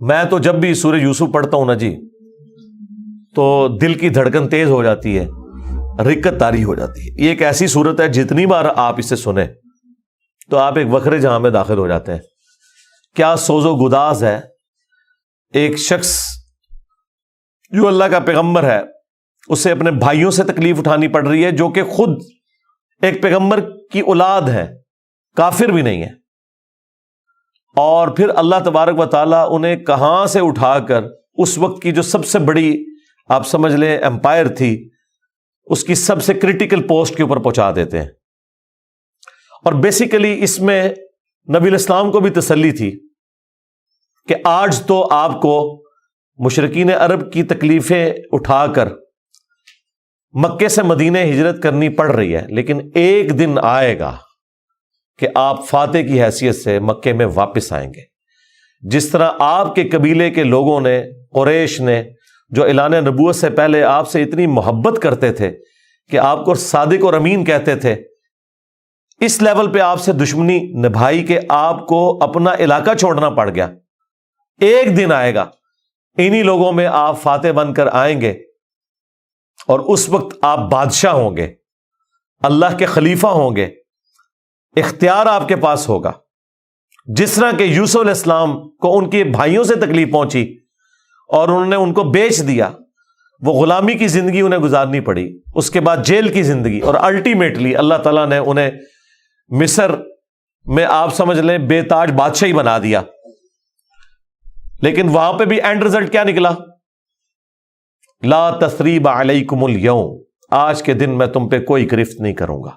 میں تو جب بھی سورہ یوسف پڑھتا ہوں نا جی تو دل کی دھڑکن تیز ہو جاتی ہے، رکت طاری ہو جاتی ہے۔ یہ ایک ایسی صورت ہے جتنی بار آپ اسے سنیں تو آپ ایک وکھرے جہاں میں داخل ہو جاتے ہیں۔ کیا سوز و گداز ہے، ایک شخص جو اللہ کا پیغمبر ہے اسے اپنے بھائیوں سے تکلیف اٹھانی پڑ رہی ہے جو کہ خود ایک پیغمبر کی اولاد ہے، کافر بھی نہیں ہے، اور پھر اللہ تبارک و تعالیٰ انہیں کہاں سے اٹھا کر اس وقت کی جو سب سے بڑی آپ سمجھ لیں امپائر تھی اس کی سب سے کریٹیکل پوسٹ کے اوپر پہنچا دیتے ہیں۔ اور بیسیکلی اس میں نبی الاسلام کو بھی تسلی تھی کہ آج تو آپ کو مشرکین عرب کی تکلیفیں اٹھا کر مکے سے مدینہ ہجرت کرنی پڑ رہی ہے، لیکن ایک دن آئے گا کہ آپ فاتح کی حیثیت سے مکے میں واپس آئیں گے۔ جس طرح آپ کے قبیلے کے لوگوں نے، قریش نے، جو اعلان نبوت سے پہلے آپ سے اتنی محبت کرتے تھے کہ آپ کو صادق اور امین کہتے تھے، اس لیول پہ آپ سے دشمنی نبھائی کہ آپ کو اپنا علاقہ چھوڑنا پڑ گیا۔ ایک دن آئے گا انہی لوگوں میں آپ فاتح بن کر آئیں گے اور اس وقت آپ بادشاہ ہوں گے، اللہ کے خلیفہ ہوں گے، اختیار آپ کے پاس ہوگا۔ جس طرح کہ یوسف علیہ السلام کو ان کے بھائیوں سے تکلیف پہنچی اور انہوں نے ان کو بیچ دیا، وہ غلامی کی زندگی انہیں گزارنی پڑی، اس کے بعد جیل کی زندگی، اور الٹیمیٹلی اللہ تعالیٰ نے انہیں مصر میں آپ سمجھ لیں بے تاج بادشاہی بنا دیا۔ لیکن وہاں پہ بھی اینڈ رزلٹ کیا نکلا؟ لا تثریب علیکم اليوم، آج کے دن میں تم پہ کوئی گرفت نہیں کروں گا۔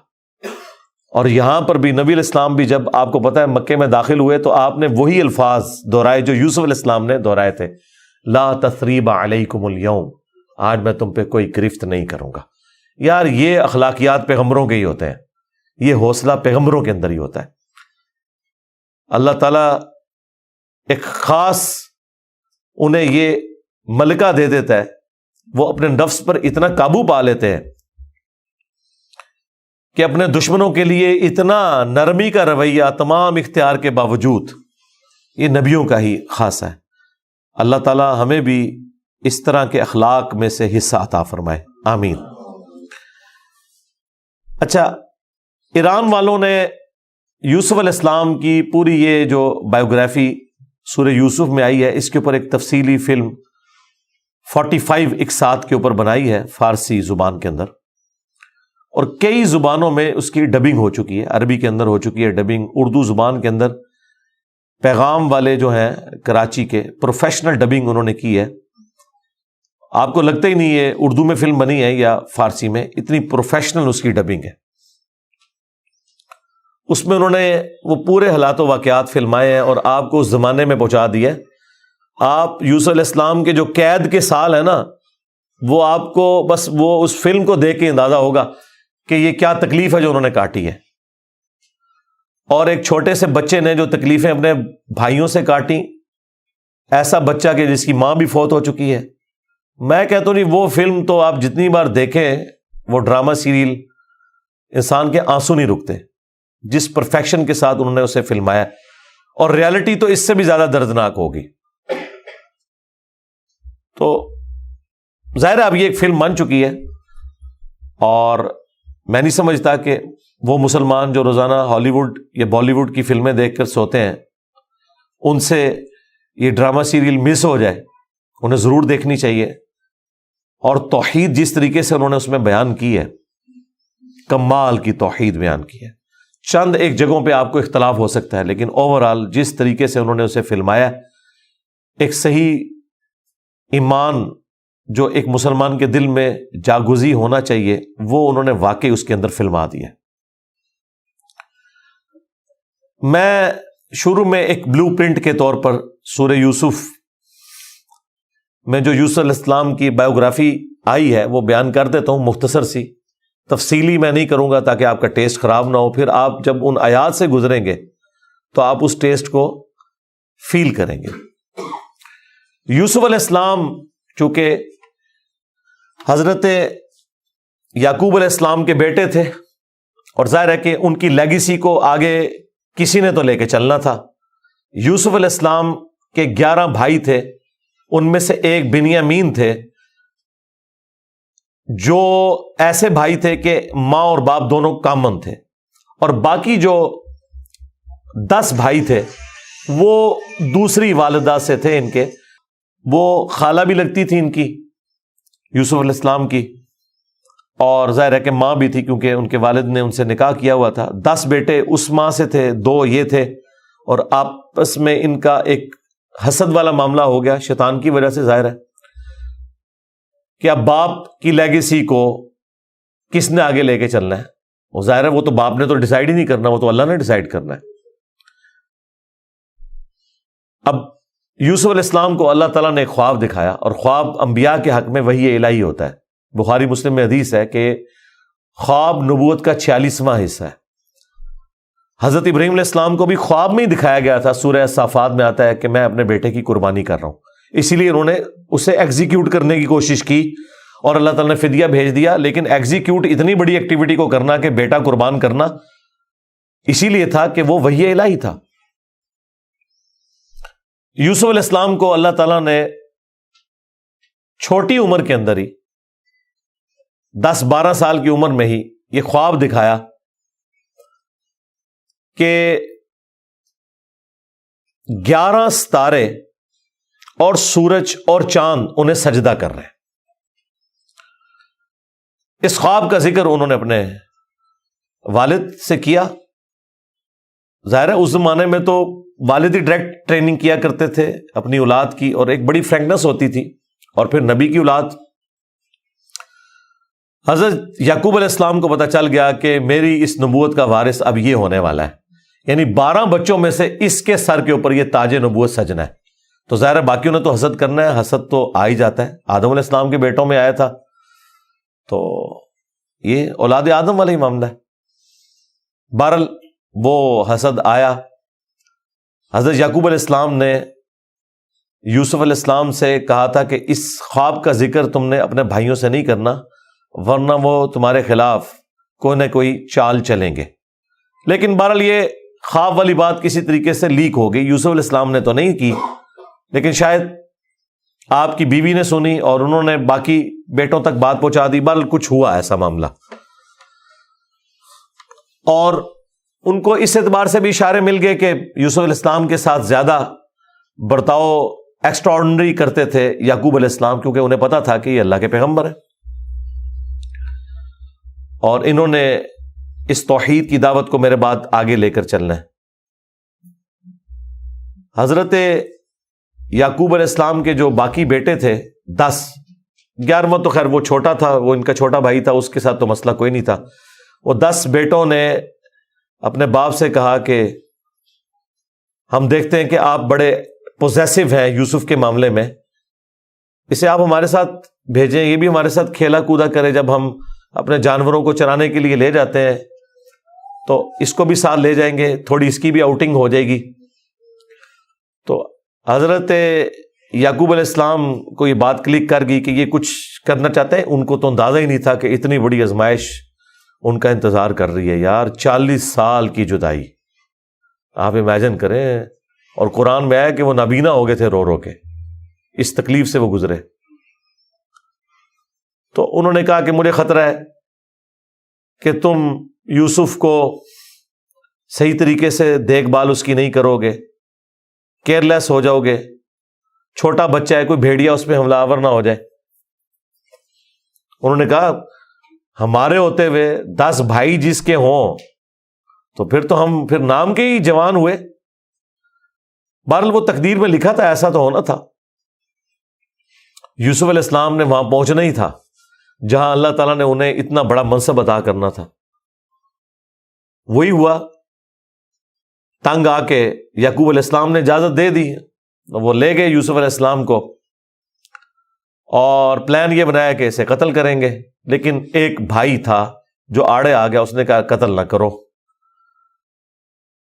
اور یہاں پر بھی نبی علیہ السلام بھی جب آپ کو پتا ہے مکے میں داخل ہوئے تو آپ نے وہی الفاظ دہرائے جو یوسف علیہ السلام نے دہرائے تھے، لا تثریب علیکم اليوم، آج میں تم پہ کوئی گرفت نہیں کروں گا۔ یار یہ اخلاقیات پیغمبروں کے ہی ہوتے ہیں، یہ حوصلہ پیغمبروں کے اندر ہی ہوتا ہے۔ اللہ تعالیٰ ایک خاص انہیں یہ ملکہ دے دیتا ہے، وہ اپنے نفس پر اتنا قابو پا لیتے ہیں کہ اپنے دشمنوں کے لیے اتنا نرمی کا رویہ تمام اختیار کے باوجود، یہ نبیوں کا ہی خاصہ ہے۔ اللہ تعالیٰ ہمیں بھی اس طرح کے اخلاق میں سے حصہ عطا فرمائے، آمین۔ اچھا، ایران والوں نے یوسف علیہ السلام کی پوری یہ جو بایوگرافی سورہ یوسف میں آئی ہے، اس کے اوپر ایک تفصیلی فلم 45 اقساط کے اوپر بنائی ہے فارسی زبان کے اندر، اور کئی زبانوں میں اس کی ڈبنگ ہو چکی ہے۔ عربی کے اندر ہو چکی ہے ڈبنگ، اردو زبان کے اندر پیغام والے جو ہیں کراچی کے پروفیشنل ڈبنگ انہوں نے کی ہے۔ آپ کو لگتا ہی نہیں ہے اردو میں فلم بنی ہے یا فارسی میں، اتنی پروفیشنل اس کی ڈبنگ ہے۔ اس میں انہوں نے وہ پورے حالات و واقعات فلمائے ہیں اور آپ کو اس زمانے میں پہنچا دیا ہے۔ آپ یوسف علیہ السلام کے جو قید کے سال ہیں نا، وہ آپ کو بس وہ اس فلم کو دیکھ کے اندازہ ہوگا کہ یہ کیا تکلیف ہے جو انہوں نے کاٹی ہے، اور ایک چھوٹے سے بچے نے جو تکلیفیں اپنے بھائیوں سے کاٹی، ایسا بچہ کہ جس کی ماں بھی فوت ہو چکی ہے۔ میں کہتا ہوں نہیں، وہ فلم تو آپ جتنی بار دیکھیں، وہ ڈرامہ سیریل، انسان کے آنسو نہیں رکتے جس پرفیکشن کے ساتھ انہوں نے اسے فلمایا، اور ریالٹی تو اس سے بھی زیادہ دردناک ہوگی۔ تو ظاہر ہے اب یہ ایک فلم بن چکی ہے، اور میں نہیں سمجھتا کہ وہ مسلمان جو روزانہ ہالی ووڈ یا بالی ووڈ کی فلمیں دیکھ کر سوتے ہیں، ان سے یہ ڈرامہ سیریل مس ہو جائے، انہیں ضرور دیکھنی چاہیے۔ اور توحید جس طریقے سے انہوں نے اس میں بیان کی ہے، کمال کی توحید بیان کی ہے۔ چند ایک جگہوں پہ آپ کو اختلاف ہو سکتا ہے، لیکن اوورآل جس طریقے سے انہوں نے اسے فلمایا، ایک صحیح ایمان جو ایک مسلمان کے دل میں جاگزی ہونا چاہیے، وہ انہوں نے واقعی اس کے اندر فلما دیا۔ میں شروع میں ایک بلو پرنٹ کے طور پر سورہ یوسف میں جو یوسف علیہ السلام کی بایوگرافی آئی ہے وہ بیان کر دیتا ہوں، مختصر سی، تفصیلی میں نہیں کروں گا تاکہ آپ کا ٹیسٹ خراب نہ ہو۔ پھر آپ جب ان آیات سے گزریں گے تو آپ اس ٹیسٹ کو فیل کریں گے۔ یوسف علیہ السلام چونکہ حضرت یعقوب علیہ السلام کے بیٹے تھے، اور ظاہر ہے کہ ان کی لیگیسی کو آگے کسی نے تو لے کے چلنا تھا۔ یوسف علیہ السلام کہ 11 بھائی تھے، ان میں سے ایک بنیامین تھے، جو ایسے بھائی تھے کہ ماں اور باپ دونوں کامن تھے، اور باقی جو 10 بھائی تھے وہ دوسری والدہ سے تھے ان کے، وہ خالہ بھی لگتی تھی ان کی، یوسف علیہ السلام کی، اور ظاہر ہے کہ ماں بھی تھی کیونکہ ان کے والد نے ان سے نکاح کیا ہوا تھا۔ 10 بیٹے اس ماں سے تھے، 2 یہ تھے، اور آپس میں ان کا ایک حسد والا معاملہ ہو گیا شیطان کی وجہ سے، ظاہر ہے کہ اب باپ کی لیگیسی کو کس نے آگے لے کے چلنا ہے، وہ ظاہر ہے وہ تو باپ نے تو ڈیسائیڈ ہی نہیں کرنا، وہ تو اللہ نے ڈیسائیڈ کرنا ہے۔ اب یوسف علیہ السلام کو اللہ تعالیٰ نے ایک خواب دکھایا، اور خواب انبیاء کے حق میں وحی الہی ہوتا ہے۔ بخاری مسلم میں حدیث ہے کہ خواب نبوت کا 46واں حصہ ہے۔ حضرت ابراہیم علیہ السلام کو بھی خواب میں ہی دکھایا گیا تھا، سورہ صافات میں آتا ہے کہ میں اپنے بیٹے کی قربانی کر رہا ہوں، اسی لیے انہوں نے اسے ایگزیکیوٹ کرنے کی کوشش کی، اور اللہ تعالیٰ نے فدیہ بھیج دیا، لیکن ایگزیکیوٹ اتنی بڑی ایکٹیویٹی کو کرنا کہ بیٹا قربان کرنا، اسی لیے تھا کہ وہ وحی الہی تھا۔ یوسف علیہ السلام کو اللہ تعالیٰ نے چھوٹی عمر کے اندر ہی 10-12 سال کی عمر میں ہی یہ خواب دکھایا کہ 11 ستارے اور سورج اور چاند انہیں سجدہ کر رہے ہیں۔ اس خواب کا ذکر انہوں نے اپنے والد سے کیا۔ ظاہر ہے اس زمانے میں تو والد ہی ڈائریکٹ ٹریننگ کیا کرتے تھے اپنی اولاد کی، اور ایک بڑی فرینکنس ہوتی تھی، اور پھر نبی کی اولاد۔ حضرت یعقوب علیہ السلام کو پتہ چل گیا کہ میری اس نبوت کا وارث اب یہ ہونے والا ہے، یعنی 12 بچوں میں سے اس کے سر کے اوپر یہ تاج نبوت سجنا ہے۔ تو ظاہر ہے باقیوں نے تو حسد کرنا ہے، حسد تو آ ہی جاتا ہے، آدم علیہ السلام کے بیٹوں میں آیا تھا، تو یہ اولاد آدم والا ہی معاملہ ہے۔ بہرحال وہ حسد آیا۔ حضرت یعقوب علیہ السلام نے یوسف علیہ السلام سے کہا تھا کہ اس خواب کا ذکر تم نے اپنے بھائیوں سے نہیں کرنا، ورنہ وہ تمہارے خلاف کوئی نہ کوئی چال چلیں گے۔ لیکن بہرحال یہ خواب والی بات کسی طریقے سے لیک ہو گئی، یوسف علیہ السلام نے تو نہیں کی، لیکن شاید آپ کی بیوی نے سنی اور انہوں نے باقی بیٹوں تک بات پہنچا دی۔ بہرحال کچھ ہوا ایسا معاملہ، اور ان کو اس اعتبار سے بھی اشارے مل گئے کہ یوسف علیہ السلام کے ساتھ زیادہ برتاؤ ایکسٹرا آرڈنری کرتے تھے یعقوب علیہ السلام، کیونکہ انہیں پتا تھا کہ یہ اللہ کے پیغمبر ہیں، اور انہوں نے اس توحید کی دعوت کو میرے بعد آگے لے کر چلنا ہے۔ حضرت یعقوب علیہ السلام کے جو باقی بیٹے تھے 10، 11واں تو خیر وہ چھوٹا تھا، وہ ان کا چھوٹا بھائی تھا، اس کے ساتھ تو مسئلہ کوئی نہیں تھا۔ وہ 10 بیٹوں نے اپنے باپ سے کہا کہ ہم دیکھتے ہیں کہ آپ بڑے پوزیسو ہیں یوسف کے معاملے میں، اسے آپ ہمارے ساتھ بھیجیں، یہ بھی ہمارے ساتھ کھیلا کودا کرے، جب ہم اپنے جانوروں کو چرانے کے لیے لے جاتے ہیں تو اس کو بھی ساتھ لے جائیں گے، تھوڑی اس کی بھی آؤٹنگ ہو جائے گی۔ تو حضرت یعقوب علیہ السلام کو یہ بات کلک کر گئی کہ یہ کچھ کرنا چاہتے ہیں، ان کو تو اندازہ ہی نہیں تھا کہ اتنی بڑی آزمائش ان کا انتظار کر رہی ہے۔ یار 40 سال کی جدائی آپ امیجن کریں، اور قرآن میں آیا کہ وہ نابینا ہو گئے تھے رو رو کے، اس تکلیف سے وہ گزرے۔ تو انہوں نے کہا کہ مجھے خطرہ ہے کہ تم یوسف کو صحیح طریقے سے دیکھ بھال اس کی نہیں کرو گے، کیئرلیس ہو جاؤ گے، چھوٹا بچہ ہے، کوئی بھیڑیا اس پہ حملہ آور نہ ہو جائے۔ انہوں نے کہا ہمارے ہوتے ہوئے 10 بھائی جس کے ہوں تو پھر تو ہم پھر نام کے ہی جوان ہوئے۔ بہرحال وہ تقدیر میں لکھا تھا، ایسا تو ہونا تھا۔ یوسف علیہ السلام نے وہاں پہنچنا ہی تھا جہاں اللہ تعالیٰ نے انہیں اتنا بڑا منصب عطا کرنا تھا۔ وہی ہوا، تنگ آ کے یعقوب علیہ السلام نے اجازت دے دی، وہ لے گئے یوسف علیہ السلام کو، اور پلان یہ بنایا کہ اسے قتل کریں گے، لیکن ایک بھائی تھا جو آڑے آ گیا، اس نے کہا قتل نہ کرو،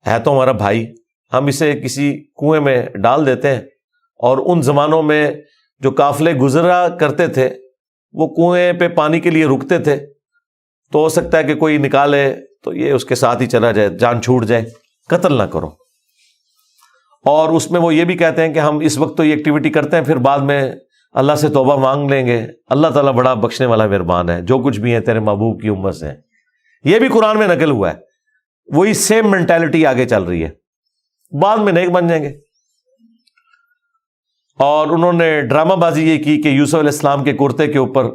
ہے تو ہمارا بھائی، ہم اسے کسی کنویں میں ڈال دیتے ہیں، اور ان زمانوں میں جو قافلے گزرا کرتے تھے وہ کنویں پہ پانی کے لیے رکتے تھے، تو ہو سکتا ہے کہ کوئی نکالے تو یہ اس کے ساتھ ہی چلا جائے، جان چھوٹ جائے، قتل نہ کرو۔ اور اس میں وہ یہ بھی کہتے ہیں کہ ہم اس وقت تو یہ ایکٹیویٹی کرتے ہیں، پھر بعد میں اللہ سے توبہ مانگ لیں گے، اللہ تعالیٰ بڑا بخشنے والا مہربان ہے، جو کچھ بھی ہے تیرے محبوب کی امت سے ہے۔ یہ بھی قرآن میں نقل ہوا ہے، وہی سیم مینٹالٹی آگے چل رہی ہے، بعد میں نیک بن جائیں گے۔ اور انہوں نے ڈرامہ بازی یہ کی کہ یوسف علیہ السلام کے کرتے کے اوپر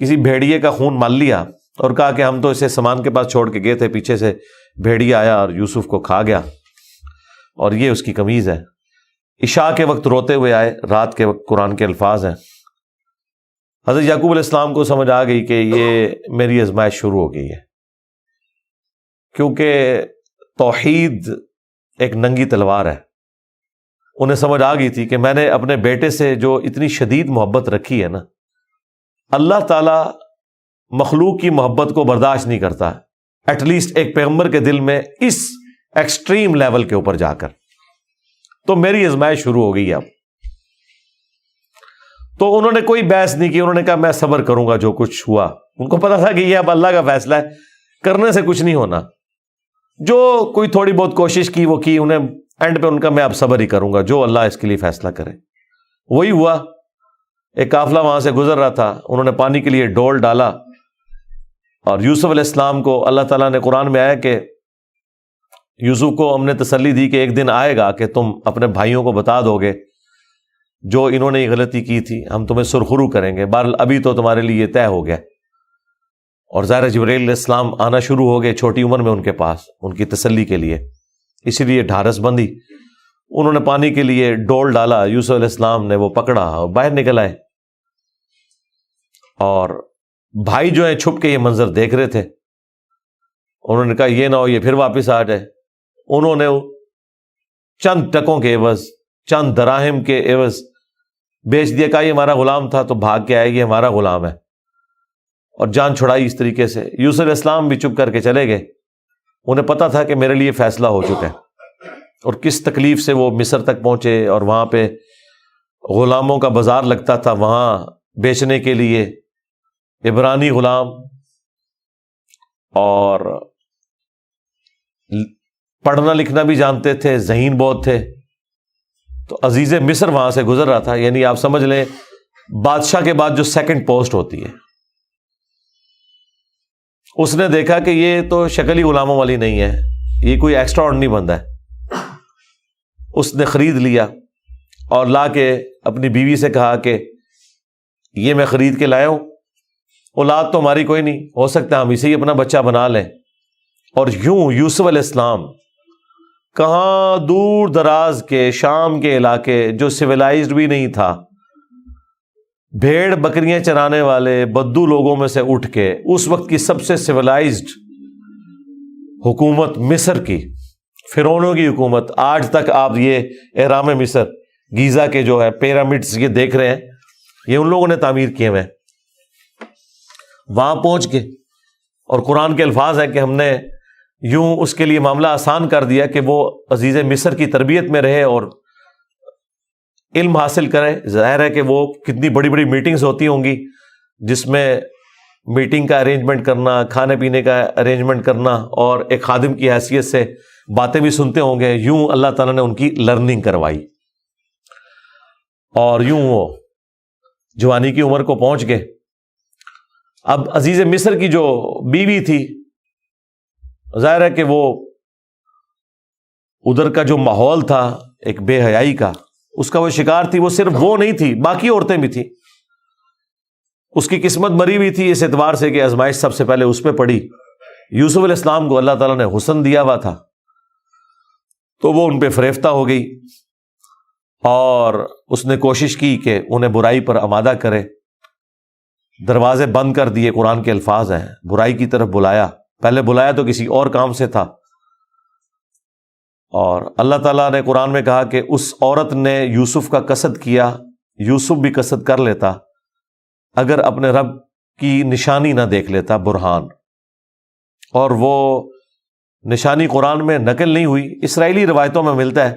کسی بھیڑیے کا خون مال لیا اور کہا کہ ہم تو اسے سامان کے پاس چھوڑ کے گئے تھے، پیچھے سے بھیڑیا آیا اور یوسف کو کھا گیا، اور یہ اس کی قمیض ہے۔ عشاء کے وقت روتے ہوئے آئے، رات کے وقت قرآن کے الفاظ ہیں۔ حضرت یعقوب علیہ السلام کو سمجھ آ گئی کہ یہ میری آزمائش شروع ہو گئی ہے، کیونکہ توحید ایک ننگی تلوار ہے۔ انہیں سمجھ آ گئی تھی کہ میں نے اپنے بیٹے سے جو اتنی شدید محبت رکھی ہے نا، اللہ تعالیٰ مخلوق کی محبت کو برداشت نہیں کرتا، ایٹ لیسٹ ایک پیغمبر کے دل میں اس ایکسٹریم لیول کے اوپر جا کر۔ تو میری آزمائش شروع ہو گئی اب۔ تو انہوں نے کوئی بحث نہیں کی، انہوں نے کہا میں صبر کروں گا جو کچھ ہوا۔ ان کو پتا تھا کہ یہ اب اللہ کا فیصلہ ہے، کرنے سے کچھ نہیں ہونا۔ جو کوئی تھوڑی بہت کوشش کی وہ کی، انہیں اینڈ پہ ان کا میں اب صبر ہی کروں گا، جو اللہ اس کے لیے فیصلہ کرے وہی ہوا۔ ایک قافلہ وہاں سے گزر رہا تھا، انہوں نے پانی کے لیے ڈول ڈالا، اور یوسف علیہ السلام کو اللہ تعالیٰ نے قرآن میں آیا کہ یوسف کو ہم نے تسلی دی کہ ایک دن آئے گا کہ تم اپنے بھائیوں کو بتا دو گے جو انہوں نے یہ غلطی کی تھی، ہم تمہیں سرخرو کریں گے، بہرحال ابھی تو تمہارے لیے یہ طے ہو گیا۔ اور ظاہر جبرائیل علیہ السلام آنا شروع ہو گئے چھوٹی عمر میں ان کے پاس، ان کی تسلی کے لیے، اسی لیے ڈھارس بندی۔ انہوں نے پانی کے لیے ڈول ڈالا، یوسف علیہ السلام نے وہ پکڑا اور باہر نکل آئے، اور بھائی جو ہیں چھپ کے یہ منظر دیکھ رہے تھے۔ انہوں نے کہا یہ نہ ہو یہ پھر واپس آ جائے۔ انہوں نے چند ٹکوں کے عوض، چند دراہم کے عوض بیچ دیا، کہا یہ ہمارا غلام تھا، تو بھاگ کے آئے، یہ ہمارا غلام ہے، اور جان چھڑائی اس طریقے سے۔ یوسف علیہ السلام بھی چپ کر کے چلے گئے، انہیں پتا تھا کہ میرے لیے فیصلہ ہو چکا ہے۔ اور کس تکلیف سے وہ مصر تک پہنچے، اور وہاں پہ غلاموں کا بازار لگتا تھا، وہاں بیچنے کے لیے عبرانی غلام، اور پڑھنا لکھنا بھی جانتے تھے، ذہین بہت تھے۔ تو عزیز مصر وہاں سے گزر رہا تھا، یعنی آپ سمجھ لیں بادشاہ کے بعد جو سیکنڈ پوسٹ ہوتی ہے۔ اس نے دیکھا کہ یہ تو شکل ہی غلاموں والی نہیں ہے، یہ کوئی ایکسٹرا آرڈنری بندہ ہے۔ اس نے خرید لیا اور لا کے اپنی بیوی سے کہا کہ یہ میں خرید کے لایا ہوں، اولاد تو ہماری کوئی نہیں، ہو سکتا ہے ہم اسے ہی اپنا بچہ بنا لیں۔ اور یوں یوسف علیہ السلام کہاں دور دراز کے شام کے علاقے جو سویلائزڈ بھی نہیں تھا، بھیڑ بکریاں چرانے والے بدو لوگوں میں سے اٹھ کے اس وقت کی سب سے سویلائزڈ حکومت مصر کی، فرعونوں کی حکومت، آج تک آپ یہ اہرام مصر گیزا کے جو ہے پیرامڈز یہ دیکھ رہے ہیں، یہ ان لوگوں نے تعمیر کیے ہوئے ہیں۔ وہاں پہنچ کے اور قرآن کے الفاظ ہیں کہ ہم نے یوں اس کے لیے معاملہ آسان کر دیا کہ وہ عزیز مصر کی تربیت میں رہے اور علم حاصل کرے۔ ظاہر ہے کہ وہ کتنی بڑی بڑی میٹنگز ہوتی ہوں گی، جس میں میٹنگ کا ارینجمنٹ کرنا، کھانے پینے کا ارینجمنٹ کرنا، اور ایک خادم کی حیثیت سے باتیں بھی سنتے ہوں گے۔ یوں اللہ تعالیٰ نے ان کی لرننگ کروائی، اور یوں وہ جوانی کی عمر کو پہنچ گئے۔ اب عزیز مصر کی جو بیوی تھی، ظاہر ہے کہ وہ ادھر کا جو ماحول تھا ایک بے حیائی کا، اس کا وہ شکار تھی۔ وہ صرف وہ نہیں تھی، باقی عورتیں بھی تھیں۔ اس کی قسمت مری ہوئی تھی اس اعتبار سے کہ آزمائش سب سے پہلے اس پہ پڑی۔ یوسف علیہ السلام کو اللہ تعالیٰ نے حسن دیا ہوا تھا، تو وہ ان پہ فریفتہ ہو گئی، اور اس نے کوشش کی کہ انہیں برائی پر آمادہ کرے۔ دروازے بند کر دیے، قرآن کے الفاظ ہیں، برائی کی طرف بلایا۔ پہلے بلایا تو کسی اور کام سے تھا، اور اللہ تعالیٰ نے قرآن میں کہا کہ اس عورت نے یوسف کا قصد کیا، یوسف بھی قصد کر لیتا اگر اپنے رب کی نشانی نہ دیکھ لیتا، برہان۔ اور وہ نشانی قرآن میں نقل نہیں ہوئی، اسرائیلی روایتوں میں ملتا ہے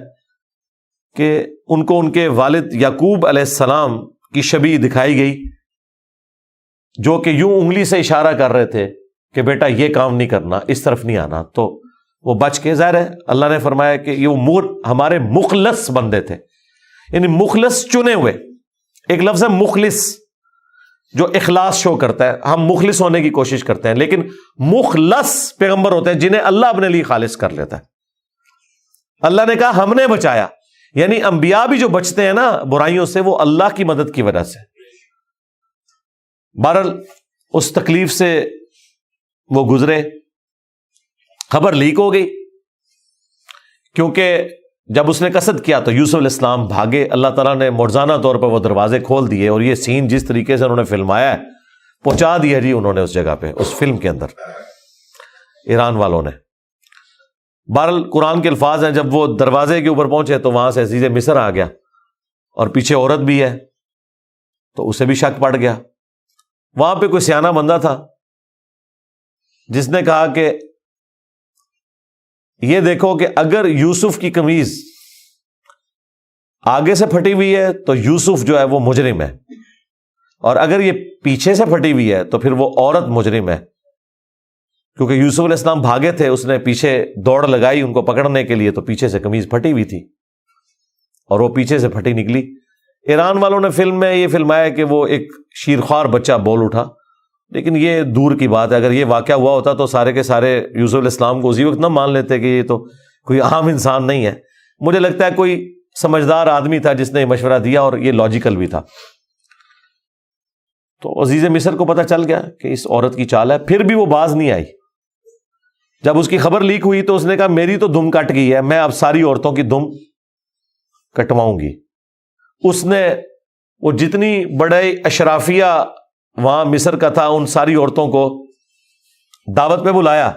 کہ ان کو ان کے والد یعقوب علیہ السلام کی شبیہ دکھائی گئی، جو کہ یوں انگلی سے اشارہ کر رہے تھے کہ بیٹا یہ کام نہیں کرنا، اس طرف نہیں آنا۔ تو وہ بچ کے، ظاہر ہے اللہ نے فرمایا کہ یہ ہمارے مخلص بندے تھے، یعنی مخلص چنے ہوئے، ایک لفظ ہے مخلص جو اخلاص شو کرتا ہے، ہم مخلص ہونے کی کوشش کرتے ہیں، لیکن مخلص پیغمبر ہوتے ہیں جنہیں اللہ اپنے لیے خالص کر لیتا ہے۔ اللہ نے کہا ہم نے بچایا، یعنی انبیاء بھی جو بچتے ہیں نا برائیوں سے، وہ اللہ کی مدد کی وجہ سے۔ بہرحال اس تکلیف سے وہ گزرے، خبر لیک ہو گئی، کیونکہ جب اس نے قصد کیا تو یوسف علیہ السلام بھاگے، اللہ تعالیٰ نے معجزانہ طور پر وہ دروازے کھول دیے، اور یہ سین جس طریقے سے انہوں نے فلمایا ہے پہنچا دیا جی انہوں نے اس جگہ پہ، اس فلم کے اندر ایران والوں نے۔ بہرحال قرآن کے الفاظ ہیں، جب وہ دروازے کے اوپر پہنچے تو وہاں سے عزیز مصر آ گیا، اور پیچھے عورت بھی ہے تو اسے بھی شک پڑ گیا۔ وہاں پہ کوئی سیانہ بندہ تھا جس نے کہا کہ یہ دیکھو کہ اگر یوسف کی قمیض آگے سے پھٹی ہوئی ہے تو یوسف جو ہے وہ مجرم ہے، اور اگر یہ پیچھے سے پھٹی ہوئی ہے تو پھر وہ عورت مجرم ہے، کیونکہ یوسف علیہ السلام بھاگے تھے، اس نے پیچھے دوڑ لگائی ان کو پکڑنے کے لیے، تو پیچھے سے قمیض پھٹی ہوئی تھی اور وہ پیچھے سے پھٹی نکلی۔ ایران والوں نے فلم میں یہ فلمایا کہ وہ ایک شیرخوار بچہ بول اٹھا، لیکن یہ دور کی بات ہے، اگر یہ واقعہ ہوا ہوتا تو سارے کے سارے یوسف علیہ السلام کو اسی وقت نہ مان لیتے کہ یہ تو کوئی عام انسان نہیں ہے۔ مجھے لگتا ہے کوئی سمجھدار آدمی تھا جس نے مشورہ دیا، اور یہ لاجیکل بھی تھا۔ تو عزیز مصر کو پتہ چل گیا کہ اس عورت کی چال ہے، پھر بھی وہ باز نہیں آئی۔ جب اس کی خبر لیک ہوئی تو اس نے کہا میری تو دم کٹ گئی ہے، میں اب ساری عورتوں کی دم کٹواؤں گی۔ اس نے وہ جتنی بڑے اشرافیہ وہاں مصر کا تھا ان ساری عورتوں کو دعوت پہ بلایا،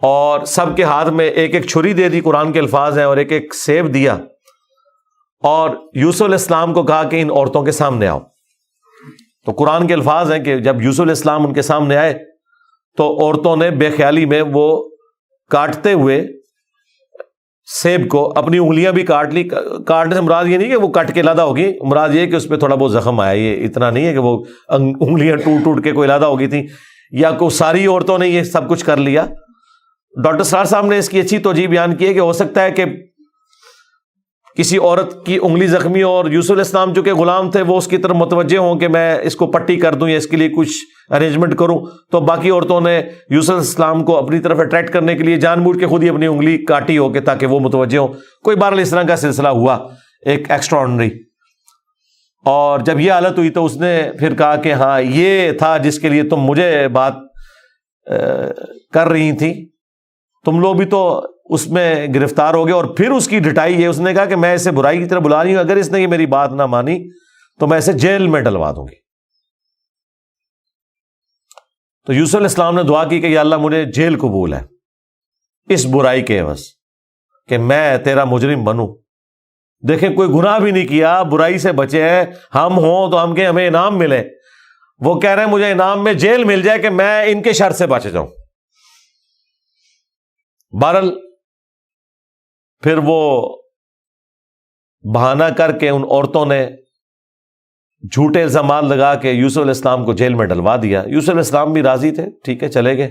اور سب کے ہاتھ میں ایک ایک چھری دے دی، قرآن کے الفاظ ہیں، اور ایک ایک سیب دیا، اور یوسف علیہ السلام کو کہا کہ ان عورتوں کے سامنے آؤ۔ تو قرآن کے الفاظ ہیں کہ جب یوسف علیہ السلام ان کے سامنے آئے تو عورتوں نے بے خیالی میں وہ کاٹتے ہوئے سیب کو اپنی انگلیاں بھی کاٹ لی۔ کاٹنے سے مراد یہ نہیں کہ وہ کٹ کے علیحدہ ہوگی، مراد یہ کہ اس پہ تھوڑا بہت زخم آیا، یہ اتنا نہیں ہے کہ وہ انگلیاں ٹوٹ ٹوٹ کے کوئی علیحدہ ہو گئی تھی، یا کوئی ساری عورتوں نے یہ سب کچھ کر لیا۔ ڈاکٹر سرار صاحب نے اس کی اچھی توجہ بیان کی ہے کہ ہو سکتا ہے کہ کسی عورت کی انگلی زخمی ہو، اور یوسف علیہ السلام جو کہ غلام تھے وہ اس کی طرف متوجہ ہوں کہ میں اس کو پٹی کر دوں یا اس کے لیے کچھ ارینجمنٹ کروں، تو باقی عورتوں نے یوسف علیہ السلام کو اپنی طرف اٹریکٹ کرنے کے لیے جان بوجھ کے خود ہی اپنی انگلی کاٹی ہو کہ تاکہ وہ متوجہ ہوں۔ کوئی بہرحال اس طرح کا سلسلہ ہوا ایک ایکسٹرا آرڈنری، اور جب یہ حالت ہوئی تو اس نے پھر کہا کہ ہاں یہ تھا جس کے لیے تم مجھے بات کر رہی تھی، تم لوگ بھی تو اس میں گرفتار ہو گئے۔ اور پھر اس کی ڈٹائی ہے، اس نے کہا کہ میں اسے برائی کی طرف بلا رہی ہوں، اگر اس نے یہ میری بات نہ مانی تو میں اسے جیل میں ڈلوا دوں گی۔ تو یوسف علیہ السلام نے دعا کی کہ یا اللہ مجھے جیل قبول ہے اس برائی کے عوض، کہ میں تیرا مجرم بنوں۔ دیکھیں کوئی گناہ بھی نہیں کیا، برائی سے بچے ہیں، ہم ہوں تو ہم کہ ہمیں انعام ملے، وہ کہہ رہے ہیں مجھے انعام میں جیل مل جائے کہ میں ان کے شر سے بچ جاؤں۔ بہرحال پھر وہ بہانہ کر کے ان عورتوں نے جھوٹے الزامات لگا کے یوسف علیہ السلام کو جیل میں ڈلوا دیا۔ یوسف علیہ السلام بھی راضی تھے، ٹھیک ہے چلے گئے۔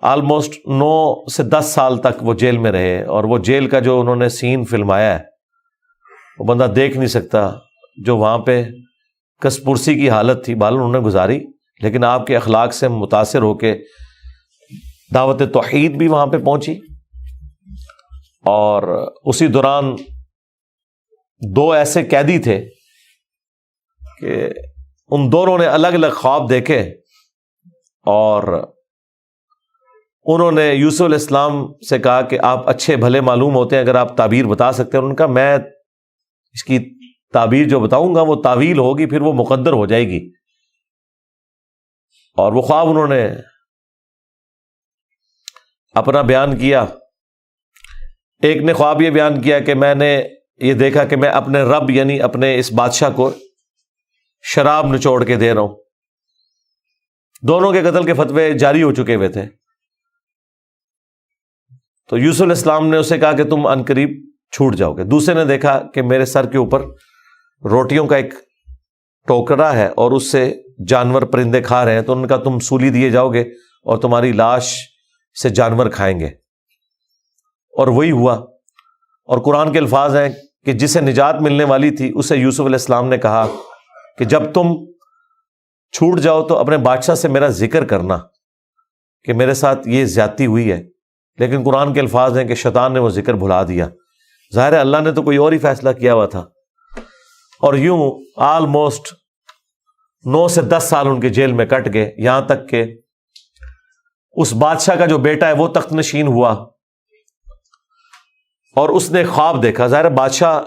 آلموسٹ 9 سے 10 سال تک وہ جیل میں رہے، اور وہ جیل کا جو انہوں نے سین فلمایا ہے وہ بندہ دیکھ نہیں سکتا، جو وہاں پہ کس پرسی کی حالت تھی بہرحال انہوں نے گزاری، لیکن آپ کے اخلاق سے متاثر ہو کے دعوت توحید بھی وہاں پہ پہنچی۔ اور اسی دوران 2 ایسے قیدی تھے کہ ان دونوں نے الگ الگ خواب دیکھے، اور انہوں نے یوسف علیہ السلام سے کہا کہ آپ اچھے بھلے معلوم ہوتے ہیں، اگر آپ تعبیر بتا سکتے ہیں۔ انہوں نے کہا میں اس کی تعبیر جو بتاؤں گا وہ تعویل ہوگی، پھر وہ مقدر ہو جائے گی۔ اور وہ خواب انہوں نے اپنا بیان کیا۔ ایک نے خواب یہ بیان کیا کہ میں نے یہ دیکھا کہ میں اپنے رب یعنی اپنے اس بادشاہ کو شراب نچوڑ کے دے رہا ہوں۔ دونوں کے قتل کے فتوے جاری ہو چکے ہوئے تھے۔ تو یوسف علیہ السلام نے اسے کہا کہ تم عنقریب چھوٹ جاؤ گے۔ دوسرے نے دیکھا کہ میرے سر کے اوپر روٹیوں کا ایک ٹوکرا ہے اور اس سے جانور پرندے کھا رہے ہیں، تو ان کا تم سولی دیے جاؤ گے اور تمہاری لاش سے جانور کھائیں گے، اور وہی ہوا۔ اور قرآن کے الفاظ ہیں کہ جسے نجات ملنے والی تھی اسے یوسف علیہ السلام نے کہا کہ جب تم چھوٹ جاؤ تو اپنے بادشاہ سے میرا ذکر کرنا کہ میرے ساتھ یہ زیادتی ہوئی ہے۔ لیکن قرآن کے الفاظ ہیں کہ شیطان نے وہ ذکر بھلا دیا۔ ظاہر ہے اللہ نے تو کوئی اور ہی فیصلہ کیا ہوا تھا، اور یوں آلموسٹ 9 سے 10 سال ان کے جیل میں کٹ گئے، یہاں تک کہ اس بادشاہ کا جو بیٹا ہے وہ تخت نشین ہوا، اور اس نے خواب دیکھا۔ ظاہر بادشاہ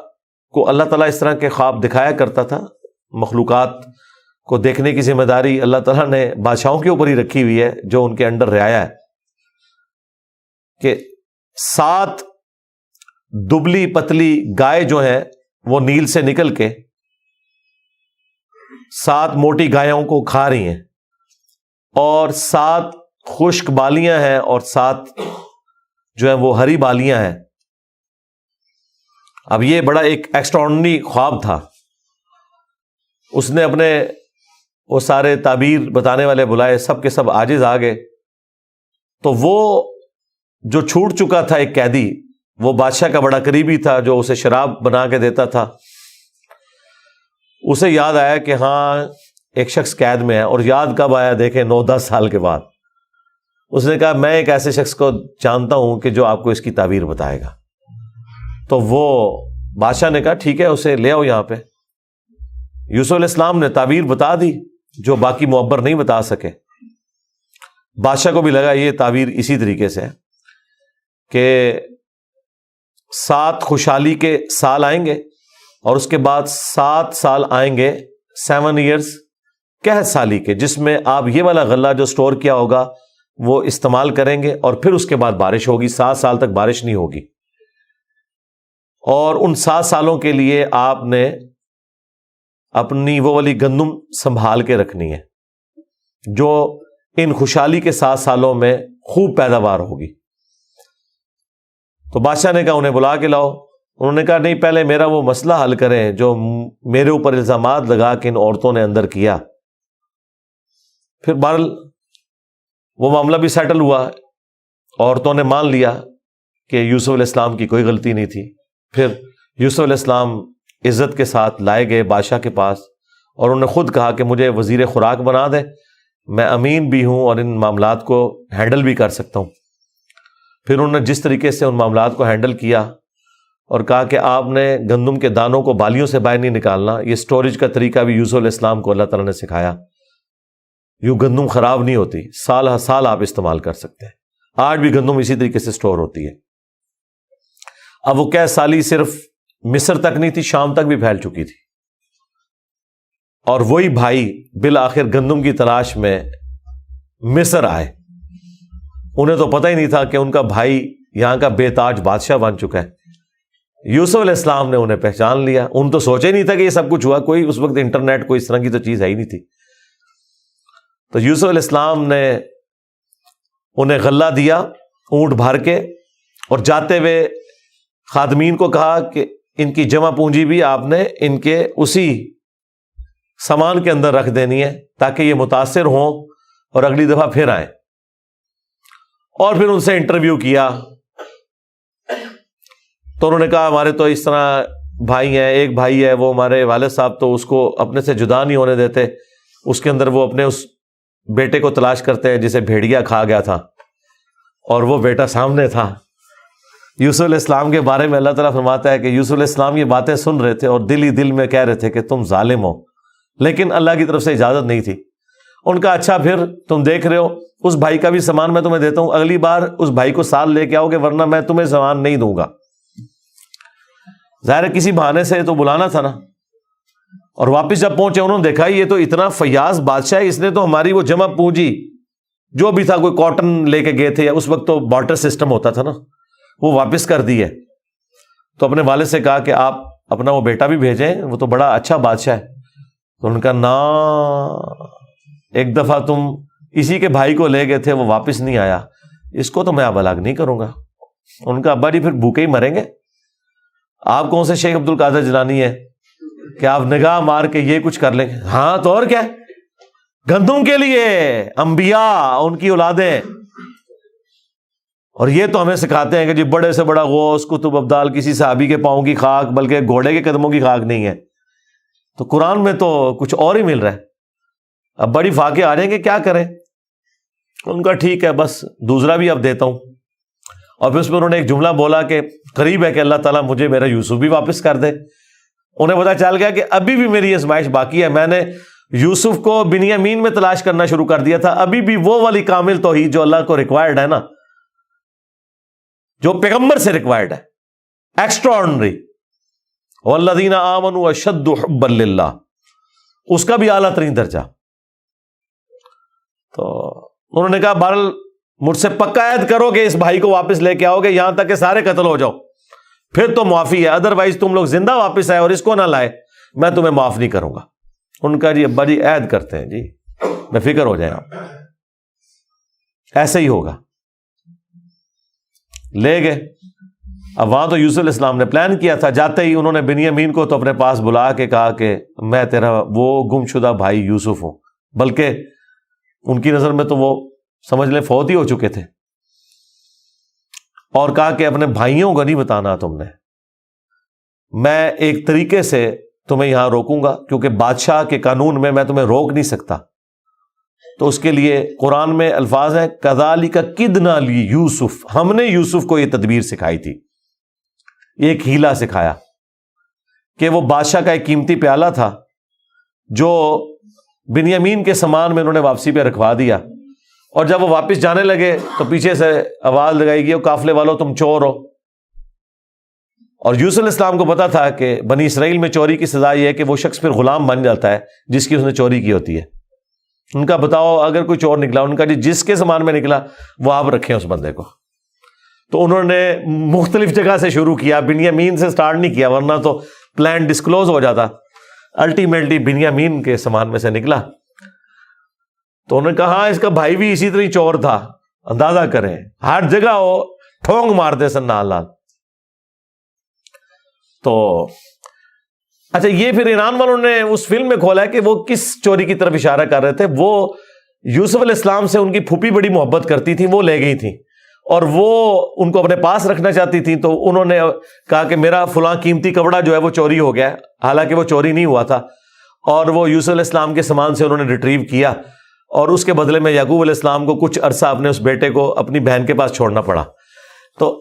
کو اللہ تعالیٰ اس طرح کے خواب دکھایا کرتا تھا، مخلوقات کو دیکھنے کی ذمہ داری اللہ تعالیٰ نے بادشاہوں کے اوپر ہی رکھی ہوئی ہے جو ان کے انڈر رعایا ہے، کہ 7 دبلی پتلی گائے جو ہیں وہ نیل سے نکل کے 7 موٹی گایوں کو کھا رہی ہیں، اور 7 خشک بالیاں ہیں اور 7 جو ہیں وہ ہری بالیاں ہیں۔ اب یہ بڑا ایک ایکسٹراڈنری خواب تھا۔ اس نے اپنے وہ سارے تعبیر بتانے والے بلائے، سب کے سب عاجز آ گئے۔ تو وہ جو چھوٹ چکا تھا ایک قیدی، وہ بادشاہ کا بڑا قریبی تھا جو اسے شراب بنا کے دیتا تھا، اسے یاد آیا کہ ہاں ایک شخص قید میں ہے۔ اور یاد کب آیا؟ دیکھیں 9-10 سال کے بعد۔ اس نے کہا میں ایک ایسے شخص کو جانتا ہوں کہ جو آپ کو اس کی تعبیر بتائے گا۔ تو وہ بادشاہ نے کہا ٹھیک ہے، اسے لے آؤ یہاں پہ۔ یوسف علیہ السلام نے تعبیر بتا دی جو باقی معبر نہیں بتا سکے۔ بادشاہ کو بھی لگا یہ تعبیر اسی طریقے سے ہے کہ 7 خوشحالی کے سال آئیں گے، اور اس کے بعد 7 سال آئیں گے 7 ایئرز قحط سالی کے، جس میں آپ یہ والا غلہ جو سٹور کیا ہوگا وہ استعمال کریں گے، اور پھر اس کے بعد بارش ہوگی۔ 7 سال تک بارش نہیں ہوگی، اور ان 7 سالوں کے لیے آپ نے اپنی وہ والی گندم سنبھال کے رکھنی ہے جو ان خوشحالی کے 7 سالوں میں خوب پیداوار ہوگی۔ تو بادشاہ نے کہا انہیں بلا کے لاؤ۔ انہوں نے کہا نہیں، پہلے میرا وہ مسئلہ حل کریں جو میرے اوپر الزامات لگا کے ان عورتوں نے اندر کیا۔ پھر بہرحال وہ معاملہ بھی سیٹل ہوا، عورتوں نے مان لیا کہ یوسف علیہ السلام کی کوئی غلطی نہیں تھی۔ پھر یوسف علیہ السلام عزت کے ساتھ لائے گئے بادشاہ کے پاس، اور انہوں نے خود کہا کہ مجھے وزیر خوراک بنا دے، میں امین بھی ہوں اور ان معاملات کو ہینڈل بھی کر سکتا ہوں۔ پھر انہوں نے جس طریقے سے ان معاملات کو ہینڈل کیا اور کہا کہ آپ نے گندم کے دانوں کو بالیوں سے باہر نہیں نکالنا، یہ سٹوریج کا طریقہ بھی یوسف علیہ السلام کو اللہ تعالیٰ نے سکھایا۔ یوں گندم خراب نہیں ہوتی، سال ہر سال آپ استعمال کر سکتے ہیں۔ آج بھی گندم اسی طریقے سے سٹور ہوتی ہے۔ اب وہ قحط سالی صرف مصر تک نہیں تھی، شام تک بھی پھیل چکی تھی، اور وہی بھائی بالآخر گندم کی تلاش میں مصر آئے۔ انہیں تو پتہ ہی نہیں تھا کہ ان کا بھائی یہاں کا بے تاج بادشاہ بن چکا ہے۔ یوسف علیہ السلام نے انہیں پہچان لیا۔ ان تو سوچا ہی نہیں تھا کہ یہ سب کچھ ہوا، کوئی اس وقت انٹرنیٹ کوئی اس طرح کی تو چیز ہے ہی نہیں تھی۔ تو یوسف علیہ السلام نے انہیں غلہ دیا اونٹ بھر کے، اور جاتے ہوئے خادمین کو کہا کہ ان کی جمع پونجی بھی آپ نے ان کے اسی سامان کے اندر رکھ دینی ہے تاکہ یہ متاثر ہوں اور اگلی دفعہ پھر آئیں۔ اور پھر ان سے انٹرویو کیا تو انہوں نے کہا ہمارے تو اس طرح بھائی ہیں، ایک بھائی ہے وہ ہمارے والد صاحب تو اس کو اپنے سے جدا نہیں ہونے دیتے، اس کے اندر وہ اپنے اس بیٹے کو تلاش کرتے ہیں جسے بھیڑیا کھا گیا تھا، اور وہ بیٹا سامنے تھا۔ یوسف علیہ السلام کے بارے میں اللہ تعالیٰ فرماتا ہے کہ یوسف علیہ السلام یہ باتیں سن رہے تھے اور دل ہی دل میں کہہ رہے تھے کہ تم ظالم ہو، لیکن اللہ کی طرف سے اجازت نہیں تھی۔ ان کا اچھا پھر تم دیکھ رہے ہو اس بھائی کا بھی سامان میں تمہیں دیتا ہوں، اگلی بار اس بھائی کو ساتھ لے کے آؤ گے ورنہ میں تمہیں سامان نہیں دوں گا۔ ظاہر ہے کسی بہانے سے تو بلانا تھا نا۔ اور واپس جب پہنچے انہوں نے دیکھا یہ تو اتنا فیاض بادشاہ ہے، اس نے تو ہماری وہ جمع پونجی جو بھی تھا، کوئی کاٹن لے کے گئے تھے، اس وقت تو بارٹر سسٹم ہوتا تھا نا، وہ واپس کر دی ہے۔ تو اپنے والد سے کہا کہ آپ اپنا وہ بیٹا بھی بھیجیں، وہ تو بڑا اچھا بادشاہ ہے۔ تو ان کا نا ایک دفعہ تم اسی کے بھائی کو لے گئے تھے، وہ واپس نہیں آیا، اس کو تو میں اب الگ نہیں کروں گا۔ ان کا ابا جی پھر بھوکے ہی مریں گے۔ آپ کون سے شیخ عبد القادر جیلانی ہے کہ آپ نگاہ مار کے یہ کچھ کر لیں گے؟ ہاں تو اور کیا، گندم کے لیے انبیاء ان کی اولادیں اور یہ تو ہمیں سکھاتے ہیں کہ جی بڑے سے بڑا غوث قطب ابدال کسی صحابی کے پاؤں کی خاک بلکہ گھوڑے کے قدموں کی خاک نہیں ہے. تو قرآن میں تو کچھ اور ہی مل رہا ہے. اب بڑی فاقے آ رہے ہیں کہ کیا کریں. ان کا ٹھیک ہے بس دوسرا بھی اب دیتا ہوں. اور پھر اس میں انہوں نے ایک جملہ بولا کہ قریب ہے کہ اللہ تعالیٰ مجھے میرا یوسف بھی واپس کر دے. انہیں پتا چل گیا کہ ابھی بھی میری آزمائش باقی ہے. میں نے یوسف کو بنیامین میں تلاش کرنا شروع کر دیا تھا. ابھی بھی وہ والی کامل توحید جو اللہ کو ریکوائرڈ ہے نا, جو پیغمبر سے ریکوائرڈ ہے, ایکسٹرا آرڈنری, والذین آمنوا اشد حبا للہ, اس کا بھی اعلیٰ ترین درجہ. تو انہوں نے کہا بہرحال مجھ سے پکا عہد کرو کہ اس بھائی کو واپس لے کے آؤ گے یہاں تک کہ سارے قتل ہو جاؤ, پھر تو معافی ہے, ادروائز تم لوگ زندہ واپس آئے اور اس کو نہ لائے میں تمہیں معاف نہیں کروں گا. ان کا جی ابا جی عہد کرتے ہیں جی, میں فکر ہو جائیں آپ, ایسے ہی ہوگا. لے گئے. اب وہاں تو یوسف علیہ السلام نے پلان کیا تھا. جاتے ہی انہوں نے بنیامین کو تو اپنے پاس بلا کے کہا کہ میں تیرا وہ گم شدہ بھائی یوسف ہوں, بلکہ ان کی نظر میں تو وہ سمجھ لیں فوت ہی ہو چکے تھے. اور کہا کہ اپنے بھائیوں کو نہیں بتانا تم نے, میں ایک طریقے سے تمہیں یہاں روکوں گا کیونکہ بادشاہ کے قانون میں تمہیں روک نہیں سکتا. تو اس کے لیے قرآن میں الفاظ ہیں کذالک کدنا لیوسف, ہم نے یوسف کو یہ تدبیر سکھائی تھی, ایک ہیلا سکھایا کہ وہ بادشاہ کا ایک قیمتی پیالہ تھا جو بنیامین کے سامان میں انہوں نے واپسی پہ رکھوا دیا, اور جب وہ واپس جانے لگے تو پیچھے سے آواز لگائی گئی قافلے والوں تم چور ہو. اور یوسف علیہ السلام کو پتا تھا کہ بنی اسرائیل میں چوری کی سزا یہ ہے کہ وہ شخص پھر غلام بن جاتا ہے جس کی اس نے چوری کی ہوتی ہے. ان کا بتاؤ اگر کوئی چور نکلا, ان کا جی جس کے سامان میں نکلا وہ آپ رکھیں اس بندے کو. تو انہوں نے مختلف جگہ سے شروع کیا, بنیامین سے سٹارٹ نہیں کیا ورنہ تو پلان ڈسکلوز ہو جاتا. الٹیمیٹلی بنیامین کے سامان میں سے نکلا. تو انہوں نے کہا ہاں اس کا بھائی بھی اسی طرح چور تھا, اندازہ کریں ہر جگہ وہ ٹھونگ مارتے سن نال نال. تو اچھا یہ پھر ایران والوں نے اس فلم میں کھولا ہے کہ وہ کس چوری کی طرف اشارہ کر رہے تھے. وہ یوسف علیہ السلام سے ان کی پھوپھی بڑی محبت کرتی تھی, وہ لے گئی تھی اور وہ ان کو اپنے پاس رکھنا چاہتی تھی. تو انہوں نے کہا کہ میرا فلاں قیمتی کپڑا جو ہے وہ چوری ہو گیا, حالانکہ وہ چوری نہیں ہوا تھا, اور وہ یوسف علیہ السلام کے سامان سے انہوں نے ریٹریو کیا, اور اس کے بدلے میں یعقوب علیہ السلام کو کچھ عرصہ اپنے اس بیٹے کو اپنی بہن کے پاس چھوڑنا پڑا. تو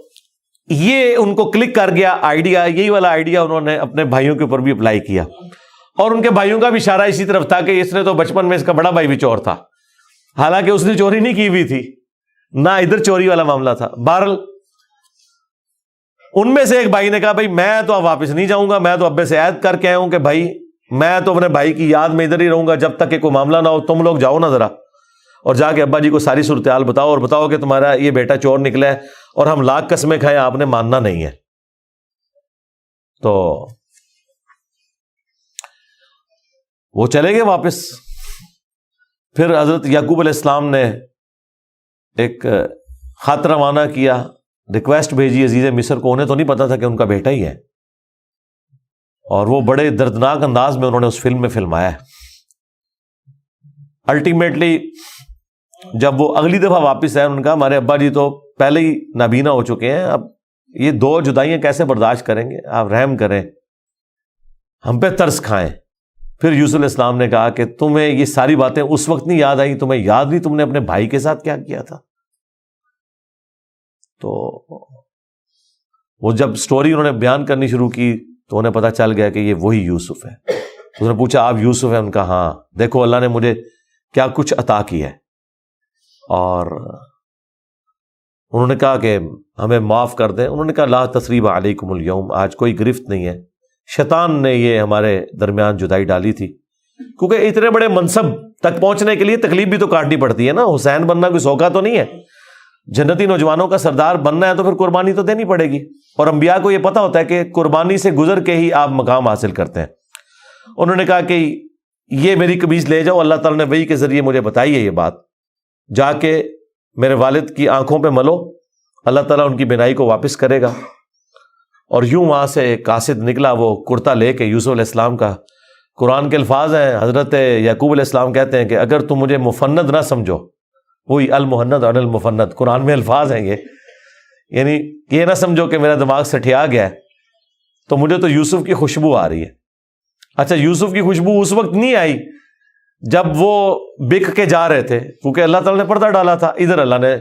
یہ ان کو کلک کر گیا آئیڈیا, یہی والا آئیڈیا انہوں نے اپنے بھائیوں کے اوپر بھی اپلائی کیا, اور ان کے بھائیوں کا بھی اشارہ اسی طرف تھا کہ اس نے تو بچپن میں اس کا بڑا بھائی بھی چور تھا, حالانکہ اس نے چوری نہیں کی ہوئی تھی, نہ ادھر چوری والا معاملہ تھا. بہرحال ان میں سے ایک بھائی نے کہا بھائی میں تو اب واپس نہیں جاؤں گا, میں تو ابے سے عہد کر کے آیا ہوں کہ بھائی میں تو اپنے بھائی کی یاد میں ادھر ہی رہوں گا جب تک کہ کوئی معاملہ نہ ہو. تم لوگ جاؤ نا ذرا اور جا کے ابا جی کو ساری صورتحال بتاؤ, اور بتاؤ کہ تمہارا یہ بیٹا چور نکلا ہے اور ہم لاکھ قسمیں کھائیں آپ نے ماننا نہیں ہے. تو وہ چلے گئے واپس. پھر حضرت یعقوب علیہ السلام نے ایک خط روانہ کیا, ریکویسٹ بھیجی عزیز مصر کو. انہیں تو نہیں پتا تھا کہ ان کا بیٹا ہی ہے, اور وہ بڑے دردناک انداز میں انہوں نے اس فلم میں فلمایا ہے. الٹیمیٹلی جب وہ اگلی دفعہ واپس آئے, انہوں نے کہا ہمارے ابا جی تو پہلے ہی نابینا ہو چکے ہیں, اب یہ 2 جدائیاں کیسے برداشت کریں گے, آپ رحم کریں, ہم پہ ترس کھائیں. پھر یوسف علیہ السلام نے کہا کہ تمہیں یہ ساری باتیں اس وقت نہیں یاد آئی, تمہیں یاد نہیں تم نے اپنے بھائی کے ساتھ کیا کیا تھا. تو وہ جب سٹوری انہوں نے بیان کرنی شروع کی تو انہیں پتا چل گیا کہ یہ وہی یوسف ہے. اس نے پوچھا آپ یوسف ہیں؟ ان کا ہاں, دیکھو اللہ نے مجھے کیا کچھ عطا کیا ہے. اور انہوں نے کہا کہ ہمیں معاف کر دیں. انہوں نے کہا لا تثریب علیکم اليوم, آج کوئی گرفت نہیں ہے, شیطان نے یہ ہمارے درمیان جدائی ڈالی تھی. کیونکہ اتنے بڑے منصب تک پہنچنے کے لیے تکلیف بھی تو کاٹنی پڑتی ہے نا. حسین بننا کوئی سوکھا تو نہیں ہے, جنتی نوجوانوں کا سردار بننا ہے تو پھر قربانی تو دینی پڑے گی, اور انبیاء کو یہ پتا ہوتا ہے کہ قربانی سے گزر کے ہی آپ مقام حاصل کرتے ہیں. انہوں نے کہا کہ یہ میری قمیص لے جاؤ, اللہ تعالیٰ نے وحی کے ذریعے مجھے بتائی ہے یہ بات, جا کے میرے والد کی آنکھوں پہ ملو, اللہ تعالیٰ ان کی بینائی کو واپس کرے گا. اور یوں وہاں سے ایک قاصد نکلا, وہ کرتا لے کے یوسف علیہ السلام کا. قرآن کے الفاظ ہیں, حضرت یعقوب علیہ السلام کہتے ہیں کہ اگر تم مجھے مفند نہ سمجھو, وہی المحند اور المفند, قرآن میں الفاظ ہیں یہ, یعنی یہ نہ سمجھو کہ میرا دماغ سٹھیا گیا ہے، تو مجھے تو یوسف کی خوشبو آ رہی ہے. اچھا یوسف کی خوشبو اس وقت نہیں آئی جب وہ بک کے جا رہے تھے، کیونکہ اللہ تعالیٰ نے پردہ ڈالا تھا. ادھر اللہ نے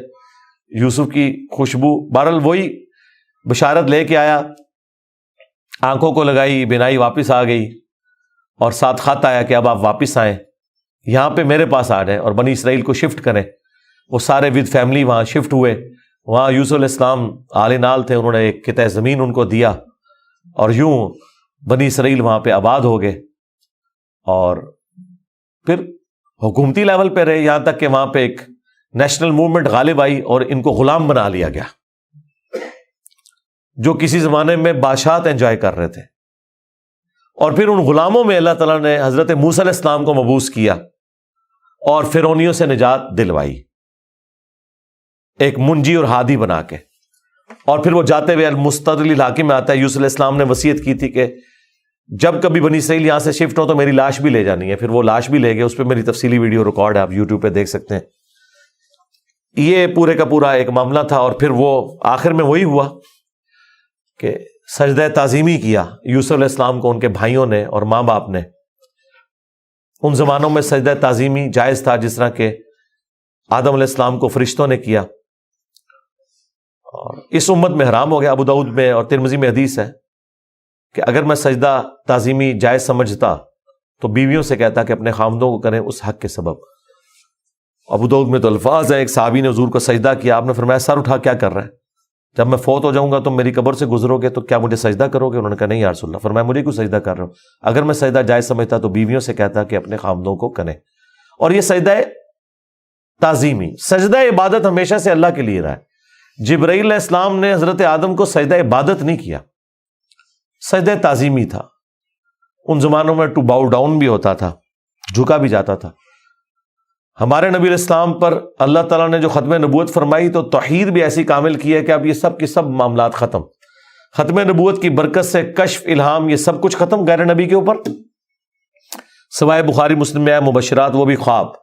یوسف کی خوشبو، بہرحال وہی بشارت لے کے آیا، آنکھوں کو لگائی، بینائی واپس آ گئی، اور ساتھ خط آیا کہ اب آپ واپس آئیں، یہاں پہ میرے پاس آ جائیں اور بنی اسرائیل کو شفٹ کریں. وہ سارے ود فیملی وہاں شفٹ ہوئے. وہاں یوسف علیہ السلام آل نال تھے، انہوں نے ایک قطعہ زمین ان کو دیا، اور یوں بنی اسرائیل وہاں پہ آباد ہو گئے، اور پھر حکومتی لیول پہ رہے، یہاں تک کہ وہاں پہ ایک نیشنل موومنٹ غالب آئی اور ان کو غلام بنا لیا گیا، جو کسی زمانے میں بادشاہت انجوائے کر رہے تھے. اور پھر ان غلاموں میں اللہ تعالیٰ نے حضرت موسیٰ علیہ السلام کو مبعوث کیا اور فرعونیوں سے نجات دلوائی، ایک منجی اور ہادی بنا کے. اور پھر وہ جاتے ہوئے المستدل علاقے میں آتا ہے، یوسف علیہ السلام نے وصیت کی تھی کہ جب کبھی بنی اسرائیل یہاں سے شفٹ ہو تو میری لاش بھی لے جانی ہے. پھر وہ لاش بھی لے گئے، اس پہ میری تفصیلی ویڈیو ریکارڈ ہے، آپ یوٹیوب پہ دیکھ سکتے ہیں. یہ پورے کا پورا ایک معاملہ تھا. اور پھر وہ آخر میں وہی ہوا کہ سجدہ تعظیمی کیا یوسف علیہ السلام کو ان کے بھائیوں نے اور ماں باپ نے. ان زمانوں میں سجدہ تعظیمی جائز تھا، جس طرح کہ آدم علیہ السلام کو فرشتوں نے کیا، اور اس امت میں حرام ہو گیا. ابو داؤد میں اور ترمذی میں حدیث ہے کہ اگر میں سجدہ تعظیمی جائز سمجھتا تو بیویوں سے کہتا کہ اپنے خامدوں کو کریں اس حق کے سبب. ابو داؤد میں تو الفاظ ہے، ایک صحابی نے حضور کو سجدہ کیا، آپ نے فرمایا سر اٹھا کیا کر رہے ہیں، جب میں فوت ہو جاؤں گا تم میری قبر سے گزرو گے تو کیا مجھے سجدہ کرو گے؟ انہوں نے کہا نہیں یا رسول اللہ. فرمایا مجھے کیوں سجدہ کر رہے ہو؟ اگر میں سجدہ جائز سمجھتا تو بیویوں سے کہتا کہ اپنے خامدوں کو کریں. اور یہ سجدہ تعظیمی، سجدہ عبادت ہمیشہ سے اللہ کے لیے رہا ہے. جبرائیل علیہ السلام نے حضرت آدم کو سجدہ عبادت نہیں کیا، سجدہ تعظیمی تھا. ان زمانوں میں ٹو باؤ ڈاؤن بھی ہوتا تھا، جھکا بھی جاتا تھا. ہمارے نبی علیہ السلام پر اللہ تعالیٰ نے جو ختم نبوت فرمائی تو توحید بھی ایسی کامل کی ہے کہ اب یہ سب کی سب معاملات ختم. ختم نبوت کی برکت سے کشف، الہام، یہ سب کچھ ختم غیر نبی کے اوپر، سوائے بخاری مسلم میں ہے مبشرات، وہ بھی خواب.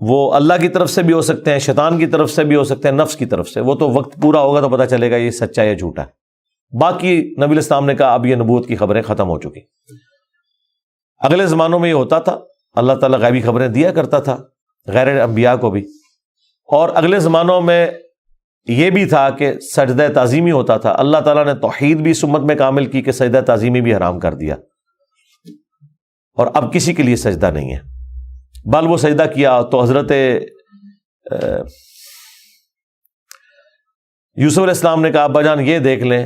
وہ اللہ کی طرف سے بھی ہو سکتے ہیں، شیطان کی طرف سے بھی ہو سکتے ہیں، نفس کی طرف سے. وہ تو وقت پورا ہوگا تو پتہ چلے گا یہ سچا ہے یا جھوٹا ہے. باقی نبی علیہ السلام نے کہا اب یہ نبوت کی خبریں ختم ہو چکی. اگلے زمانوں میں یہ ہوتا تھا، اللہ تعالیٰ غیبی خبریں دیا کرتا تھا غیر انبیاء کو بھی. اور اگلے زمانوں میں یہ بھی تھا کہ سجدہ تعظیمی ہوتا تھا. اللہ تعالیٰ نے توحید بھی اس امت میں کامل کی کہ سجدہ تعظیمی بھی حرام کر دیا، اور اب کسی کے لیے سجدہ نہیں ہے. بل وہ سجدہ کیا تو حضرت یوسف علیہ السلام نے کہا ابا جان یہ دیکھ لیں،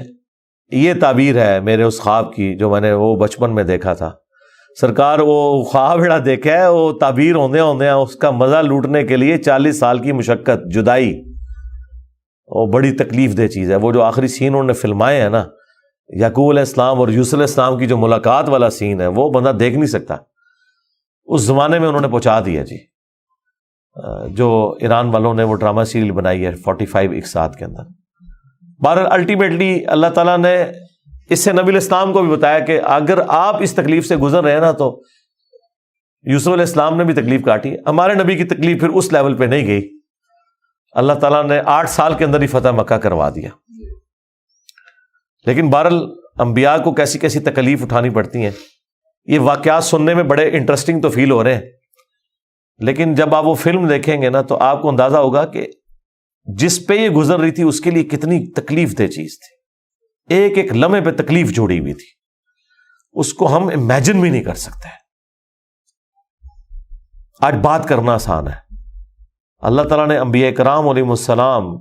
یہ تعبیر ہے میرے اس خواب کی جو میں نے وہ بچپن میں دیکھا تھا. سرکار وہ خواب بڑا دیکھا ہے، وہ تعبیر ہوندے اس کا مزہ لوٹنے کے لیے 40 سال کی مشقت، جدائی، وہ بڑی تکلیف دہ چیز ہے. وہ جو آخری سین انہوں نے فلمائے ہیں نا، یعقوب علیہ السلام اور یوسف علیہ السلام کی جو ملاقات والا سین ہے، وہ بندہ دیکھ نہیں سکتا. اس زمانے میں انہوں نے پہنچا دیا جی. جو ایران والوں نے وہ ڈرامہ سیریل بنائی ہے 45 اقساط کے اندر. بہرحال الٹیمیٹلی اللہ تعالیٰ نے اس سے نبی علیہ السلام کو بھی بتایا کہ اگر آپ اس تکلیف سے گزر رہے ہیں نا تو یوسف علیہ السلام نے بھی تکلیف کاٹی. ہمارے نبی کی تکلیف پھر اس لیول پہ نہیں گئی. اللہ تعالیٰ نے 8 سال کے اندر ہی فتح مکہ کروا دیا. لیکن بہرحال انبیاء کو کیسی کیسی تکلیف اٹھانی پڑتی ہیں. یہ واقعات سننے میں بڑے انٹرسٹنگ تو فیل ہو رہے ہیں، لیکن جب آپ وہ فلم دیکھیں گے نا تو آپ کو اندازہ ہوگا کہ جس پہ یہ گزر رہی تھی اس کے لیے کتنی تکلیف دہ چیز تھی. ایک ایک لمحے پہ تکلیف جوڑی ہوئی تھی، اس کو ہم امیجن بھی نہیں کر سکتے. آج بات کرنا آسان ہے. اللہ تعالیٰ نے انبیاء کرام علیہ السلام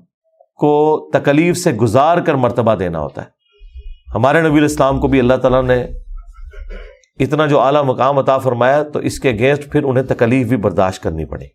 کو تکلیف سے گزار کر مرتبہ دینا ہوتا ہے. ہمارے نبی علیہ السلام کو بھی اللہ تعالیٰ نے اتنا جو اعلیٰ مقام عطا فرمایا تو اس کے اگینسٹ پھر انہیں تکلیف بھی برداشت کرنی پڑی.